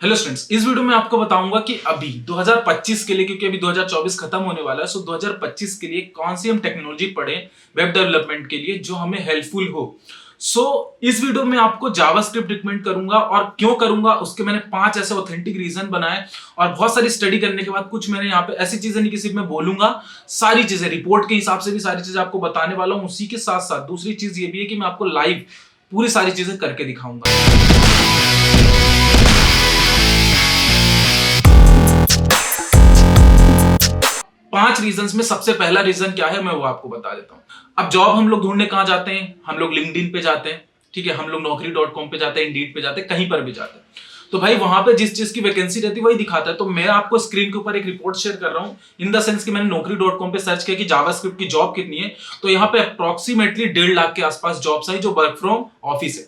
Hello students, इस video में आपको बताऊंगा कि अभी 2025 के लिए, क्योंकि अभी 2024 खत्म होने वाला है, सो 2025 के लिए कौन सी हम टेक्नोलॉजी पढ़ें वेब डेवलपमेंट के लिए जो हमें हेल्पफुल हो। इस वीडियो में आपको जावास्क्रिप्ट रिकमेंड करूंगा, और क्यों करूंगा उसके मैंने 5 ऐसे ऑथेंटिक रीजन बनाए, और बहुत सारी स्टडी करने के बाद कुछ मैंने यहाँ पे ऐसी चीजें नहीं कि सिर्फ मैं बोलूंगा, सारी चीजें रिपोर्ट के हिसाब से भी सारी चीजें आपको बताने वाला हूँ। उसी के साथ साथ दूसरी चीज ये भी है कि मैं आपको लाइव पूरी सारी चीजें करके दिखाऊंगा। 5 रीजंस में सबसे पहला रीजन क्या है मैं वो आपको बता देता हूं। अब जॉब हम लोग ढूंढने कहां जाते हैं? हम लोग लिंक्डइन पे जाते हैं, ठीक है, हम लोग naukri.com पे जाते हैं, इंडीड पे जाते हैं, कहीं पर भी जाते हैं। तो भाई वहां पे जिस चीज की वैकेंसी रहती है वही दिखाता है। तो मैं आपको स्क्रीन के ऊपर एक रिपोर्ट शेयर कर रहा हूं, इन द सेंस कि मैंने naukri.com पे सर्च किया कि जावास्क्रिप्ट की जॉब कितनी है, तो यहाँ पे अप्रोक्सीमेटली 1.5 लाख के आसपास जॉब्स आई जो वर्क फ्रॉम ऑफिस है।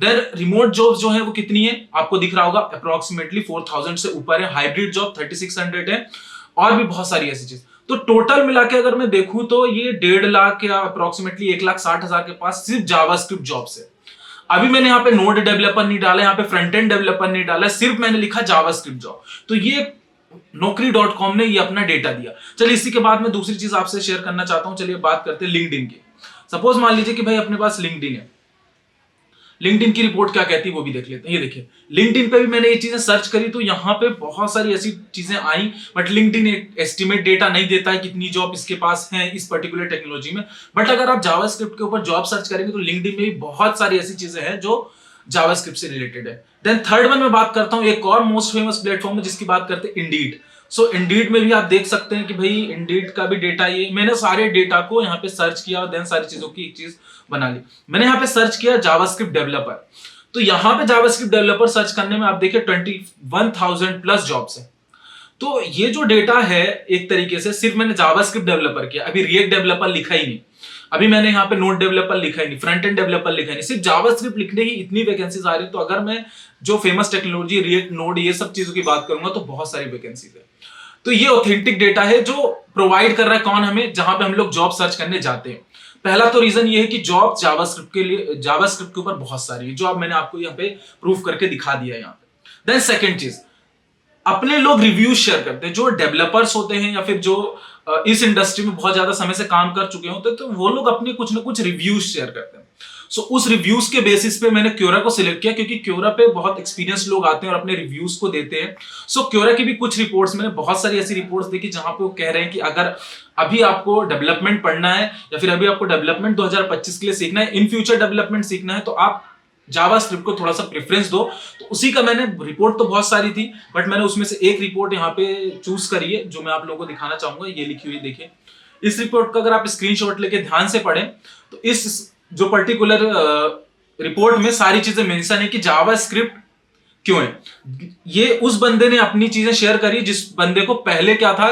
देन रिमोट जॉब्स जो है वो कितनी है आपको दिख रहा होगा, अप्रोक्सीमेटली 4000 से ऊपर है। हाइब्रिड जॉब 3600 है, और भी बहुत सारी ऐसी चीज। तो टोटल मिला के अगर मैं देखूं तो ये 1.5 लाख या अप्रोक्सीमेटली 1,60,000 के पास सिर्फ जावास्क्रिप्ट जॉब्स है। अभी मैंने यहाँ पे नोड डेवलपर नहीं डाला, यहाँ पे फ्रंट एंड डेवलपर नहीं डाला, सिर्फ मैंने लिखा जावास्क्रिप्ट जॉब। तो ये naukri.com ने ये अपना डेटा दिया। चलिए इसी के बाद मैं दूसरी चीज आपसे शेयर करना चाहता हूं। चलिए बात करते हैं लिंक्डइन की। सपोज मान लीजिए कि भाई अपने पास लिंक्डइन है, लिंक्डइन की रिपोर्ट क्या कहती है वो भी देख लेते हैं। ये देखिए, लिंक्डइन पे भी मैंने ये चीजें सर्च करी तो यहाँ पे बहुत सारी ऐसी चीजें आई, बट लिंक्डइन एक एस्टिमेट डेटा नहीं देता है कितनी जॉब इसके पास है इस पर्टिकुलर टेक्नोलॉजी में। बट अगर आप जावास्क्रिप्ट के ऊपर जॉब सर्च करेंगे तो लिंक्डइन में भी बहुत सारी ऐसी चीजें हैं जो जावास्क्रिप्ट से रिलेटेड है। देन थर्ड वन मैं बात करता हूँ एक और मोस्ट फेमस प्लेटफॉर्म है जिसकी बात करते हैं, इंडीड। इंडीड में भी आप देख सकते हैं कि भाई इंडीड का भी डेटा, ये मैंने सारे डेटा को यहाँ पे सर्च किया और देन सारी चीजों की एक चीज बना ली। मैंने यहाँ पे सर्च किया जावास्क्रिप्ट डेवलपर, तो यहाँ पे जावास्क्रिप्ट डेवलपर सर्च करने में आप देखिए 21,000 प्लस जॉब्स है। तो ये जो डेटा है एक तरीके से सिर्फ मैंने जावास्क्रिप्ट डेवलपर किया, अभी रिएक्ट डेवलपर लिखा ही नहीं, अभी मैंने यहाँ पे नोड डेवलपर लिखा ही नहीं, फ्रंट एंड डेवलपर लिखा ही नहीं, सिर्फ जावास्क्रिप्ट लिखने ही इतनी वैकेंसीज आ रही है। तो अगर मैं जो फेमस टेक्नोलॉजी रिएक्ट, नोड, ये सब चीजों की बात करूंगा तो बहुत सारी वैकेंसीज है। तो ये ऑथेंटिक डेटा है जो प्रोवाइड कर रहा है कौन हमें, जहां पे हम लोग जॉब सर्च करने जाते हैं। पहला तो रीजन ये है कि जॉब जावास्क्रिप्ट के लिए, जावास्क्रिप्ट के ऊपर बहुत सारी है, जो अब मैंने आपको यहाँ पे प्रूफ करके दिखा दिया है यहाँ पे। देन सेकंड चीज, अपने लोग रिव्यूज शेयर करते हैं, जो डेवलपर्स होते हैं या फिर जो इस इंडस्ट्री में बहुत ज्यादा समय से काम कर चुके होते हैं, तो वो लोग अपने कुछ ना कुछ रिव्यूज शेयर करते हैं। उस रिव्यूज के बेसिस पे मैंने क्योरा को सिलेक्ट किया, क्योंकि क्योरा पे बहुत एक्सपीरियंस लोग आते हैं और अपने रिव्यूज को देते हैं। क्योरा की भी कुछ रिपोर्ट्स, मैंने बहुत सारी ऐसी रिपोर्ट्स देखी जहां पे वो कह रहे हैं कि अगर अभी आपको डेवलपमेंट पढ़ना है या फिर अभी आपको डेवलपमेंट 2025 के लिए सीखना है, इन फ्यूचर डेवलपमेंट सीखना है, तो आप जावास्क्रिप्ट को थोड़ा सा प्रेफरेंस दो। तो उसी का मैंने, रिपोर्ट तो बहुत सारी थी बट मैंने उसमें से एक रिपोर्ट यहाँ पे चूज करी है जो मैं आप लोगों को दिखाना चाहूंगा। ये लिखी हुई देखिए, इस रिपोर्ट का अगर आप स्क्रीनशॉट लेके ध्यान से पढ़ें तो इस जो पर्टिकुलर रिपोर्ट में सारी चीजें मेंशन है कि जावास्क्रिप्ट क्यों है। ये उस बंदे ने अपनी चीजें शेयर करी जिस बंदे को पहले क्या था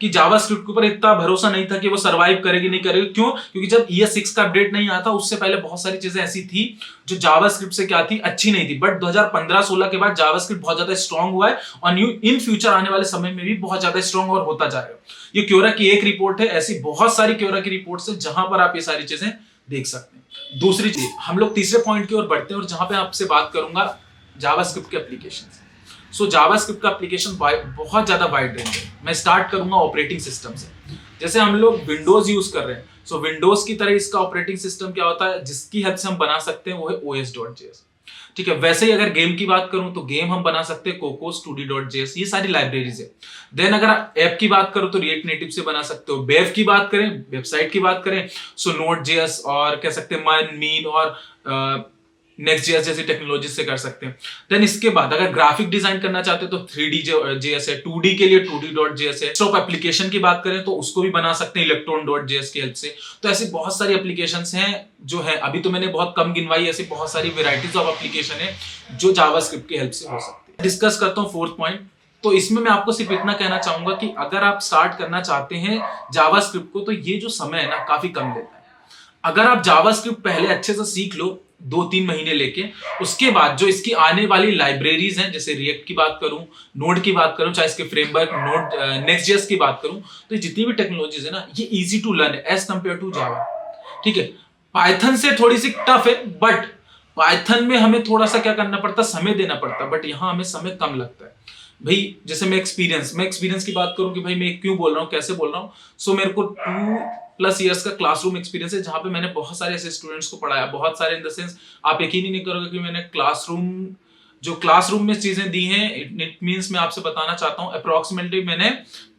कि जावास्क्रिप्ट के ऊपर इतना भरोसा नहीं था कि वो सरवाइव करेगी नहीं करेगी। क्यों? क्योंकि जब ES 6 का अपडेट नहीं आया था उससे पहले बहुत सारी चीजें ऐसी थी जो जावास्क्रिप्ट से क्या थी, अच्छी नहीं थी। बट 2015-16 के बाद जावास्क्रिप्ट बहुत ज्यादा स्ट्रांग हुआ है और इन फ्यूचर आने वाले समय में भी बहुत ज्यादा स्ट्रांग और होता जाएगा। ये क्योरा की एक रिपोर्ट है, ऐसी बहुत सारी क्योरा की रिपोर्ट्स है जहां पर आप ये सारी चीजें देख सकते हैं। दूसरी चीज, हम लोग तीसरे पॉइंट की ओर बढ़ते हैं और जहां पे आपसे बात करूंगा जावास्क्रिप्ट के एप्लीकेशन। जावास्क्रिप्ट का एप्लीकेशन बहुत ज्यादा वाइड रेंज है। मैं स्टार्ट करूंगा ऑपरेटिंग सिस्टम से। जैसे हम लोग विंडोज यूज कर रहे हैं, विंडोज की तरह इसका ऑपरेटिंग सिस्टम क्या होता है जिसकी हेल्प से हम बना सकते हैं, वो है OS.js। ठीक है, वैसे ही अगर गेम की बात करूं तो गेम हम बना सकते हैं Cocos 2D.js, ये सारी लाइब्रेरीज है। देन अगर ऐप की बात करो तो रिएक्ट नेटिव से बना सकते हो। वेब की बात करें, वेबसाइट की बात करें, Node.js और कह सकते हैं मीन और Next.js जैसी टेक्नोलॉजी से कर सकते हैं। देन इसके बाद अगर ग्राफिक डिजाइन करना चाहते हैं तो 3D.js है, 2D के लिए 2D.js है। स्टॉप एप्लीकेशन की बात करें तो उसको भी बना सकते हैं Electron.js की हेल्प से। तो ऐसी बहुत सारी एप्लीकेशंस हैं जो है, अभी तो मैंने बहुत कम गिनवाई, ऐसी बहुत सारी वेराइटीज ऑफ एप्लीकेशन है जो जावास्क्रिप्ट की हेल्प से हो सकती है। डिस्कस करता हूँ फोर्थ पॉइंट। तो इसमें मैं आपको सिर्फ इतना कहना चाहूंगा कि अगर आप स्टार्ट करना चाहते हैं जावास्क्रिप्ट को तो ये जो समय है ना काफी कम लेता है। अगर आप जावास्क्रिप्ट पहले अच्छे से सीख लो 2-3 महीने लेके, उसके बाद जो इसकी आने वाली लाइब्रेरीज हैं, जैसे रिएक्ट की बात करूं, नोड की बात करूं, चाहे इसके फ्रेमवर्क नोड Next.js की बात करूं, तो ये जितनी भी टेक्नोलॉजीज है ना ये इजी टू लर्न है एज कंपेयर टू जावा। ठीक है, पाइथन से थोड़ी सी टफ है, बट पाइथन में हमें थोड़ा सा क्या करना पड़ता, समय देना पड़ता, बट यहाँ हमें समय कम लगता है भाई। जैसे मैं एक्सपीरियंस की बात करूं कि भाई मैं क्यों बोल रहा हूँ, कैसे बोल रहा हूँ। सो मेरे को 2+ ईयर्स का क्लासरूम एक्सपीरियंस है, जहां पे मैंने बहुत सारे ऐसे स्टूडेंट्स को पढ़ाया, बहुत सारे इन द सेंस आप यकीन ही नहीं करोगे कि मैंने क्लासरूम में चीजें दी हैं। इट मींस मैं आपसे बताना चाहता हूं अप्रोक्सीमेटली मैंने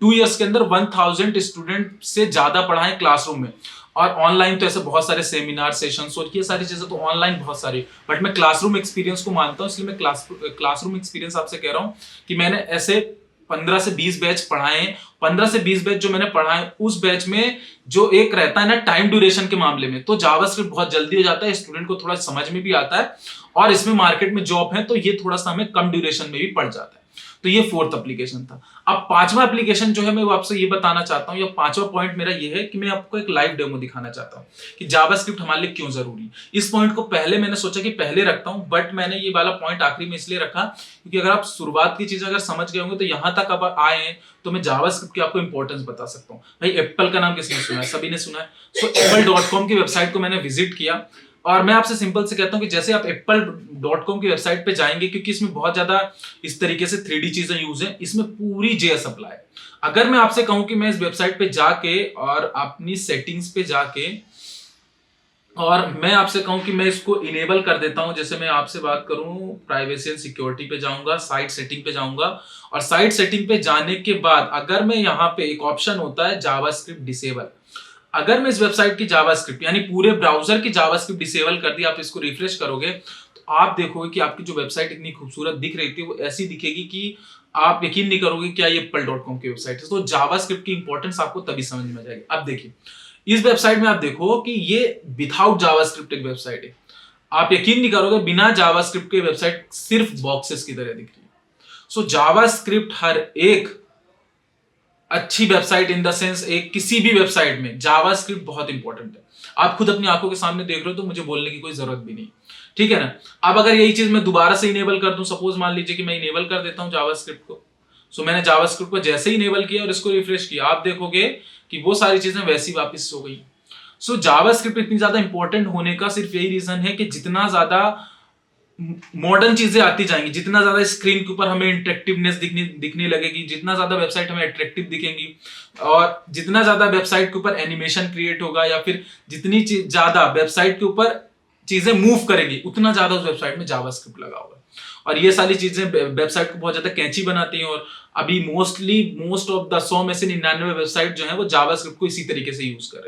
2 ईयर्स के अंदर 1000 स्टूडेंट से ज्यादा पढ़ाए क्लासरूम में। और ऑनलाइन तो ऐसे बहुत सारे सेमिनार सेशंस और ये सारी चीजें तो ऑनलाइन बहुत सारी, बट मैं क्लासरूम एक्सपीरियंस को मानता हूं, इसलिए मैं क्लासरूम एक्सपीरियंस आपसे कह रहा हूं कि मैंने ऐसे 15 से 20 बैच पढ़ाए हैं। 15 से 20 बैच जो मैंने पढ़ाए, उस बैच में जो एक रहता है ना टाइम ड्यूरेशन के मामले में, तो जावास्क्रिप्ट बहुत जल्दी हो जाता है, स्टूडेंट को थोड़ा समझ में भी आता है, और इसमें मार्केट में जॉब है तो ये थोड़ा सा हमें कम ड्यूरेशन में भी पड़ जाता है। तो ये 4th एप्लीकेशन था। अब 5वां एप्लीकेशन जो है मैं आपसे ये बताना चाहता हूँ, या 5वां पॉइंट मेरा ये है कि मैं आपको एक लाइव डेमो दिखाना चाहता हूँ कि जावास्क्रिप्ट हमारे लिए क्यों जरूरी है। इस पॉइंट को पहले मैंने सोचा कि पहले रखता हूँ, बट मैंने ये वाला पॉइंट आखिरी में इसलिए रखा क्योंकि अगर आप शुरुआत की चीजें अगर समझ गए होंगे तो यहाँ तक अब आए हैं तो मैं जावास्क्रिप्ट की आपको इंपॉर्टेंस बता सकता हूँ। भाई एप्पल का नाम किसने सुना है? सभी ने सुना है। सो apple.com की वेबसाइट को मैंने विजिट किया, और मैं आपसे सिंपल से कहता हूं कि जैसे आप apple.com की वेबसाइट पे जाएंगे, क्योंकि इसमें बहुत ज्यादा इस तरीके से 3D चीजें यूज है, इसमें पूरी JS अप्लाई है। अगर मैं आपसे कहूं कि मैं इस वेबसाइट पे जाके और अपनी सेटिंग्स पे जाके और मैं आपसे कहूं कि मैं इसको इनेबल कर देता हूं, जैसे मैं आपसे बात करूं प्राइवेसी एंड सिक्योरिटी पे जाऊंगा, साइट सेटिंग पे जाऊंगा, और साइट सेटिंग पे जाने के बाद अगर मैं यहाँ पे एक ऑप्शन होता है जावास्क्रिप्ट डिसेबल, अगर मैं इस वेबसाइट की जावास्क्रिप्ट यानी पूरे ब्राउजर की जावास्क्रिप्ट डिसेबल कर दी, आप इसको रिफ्रेश करोगे तो आप देखोगे कि आपकी जो वेबसाइट इतनी खूबसूरत दिख रही थी वो ऐसी दिखेगी कि आप यकीन नहीं करोगे क्या ये apple.com की वेबसाइट है। तो जावास्क्रिप्ट की इंपॉर्टेंस आपको तभी समझ में आ जाएगी। अब देखिए इस वेबसाइट में आप देखो कि ये विदाउट जावास्क्रिप्ट एक वेबसाइट है। आप यकीन नहीं करोगे बिना जावास्क्रिप्ट के वेबसाइट सिर्फ बॉक्सेस की तरह दिख रही है। सो जावास्क्रिप्ट हर एक अच्छी वेबसाइट इन द सेंस एक किसी भी वेबसाइट में जावास्क्रिप्ट बहुत इंपॉर्टेंट है। आप खुद अपनी आंखों के सामने देख रहे हो तो मुझे बोलने की कोई जरूरत भी नहीं, ठीक है ना। अब अगर यही चीज मैं दोबारा से इनेबल कर दूं, सपोज मान लीजिए कि मैं इनेबल कर देता हूं जावास्क्रिप्ट को। सो मैंने जावास्क्रिप्ट को जैसे ही इनेबल किया और इसको रिफ्रेश किया, आप देखोगे कि वो सारी चीजें वैसी वापस हो गई। सो जावास्क्रिप्ट इतनी ज्यादा इंपॉर्टेंट होने का सिर्फ यही रीजन है कि जितना ज्यादा मॉडर्न चीजें आती जाएंगी, जितना ज्यादा स्क्रीन के ऊपर हमें इंटरेक्टिवनेस दिखने लगेगी, जितना ज्यादा वेबसाइट हमें अट्रैक्टिव दिखेंगी, और जितना ज्यादा वेबसाइट के ऊपर एनिमेशन क्रिएट होगा, या फिर जितनी ज्यादा वेबसाइट के ऊपर चीजें मूव करेंगी, उतना ज्यादा उस वेबसाइट में जावास्क्रिप्ट लगा होगा। और ये सारी चीजें वेबसाइट को बहुत ज्यादा कैची बनाती हैं। और अभी मोस्ट ऑफ द 100 में से 99 वेबसाइट जो है वो जावास्क्रिप्ट को इसी तरीके से यूज कर रहे हैं।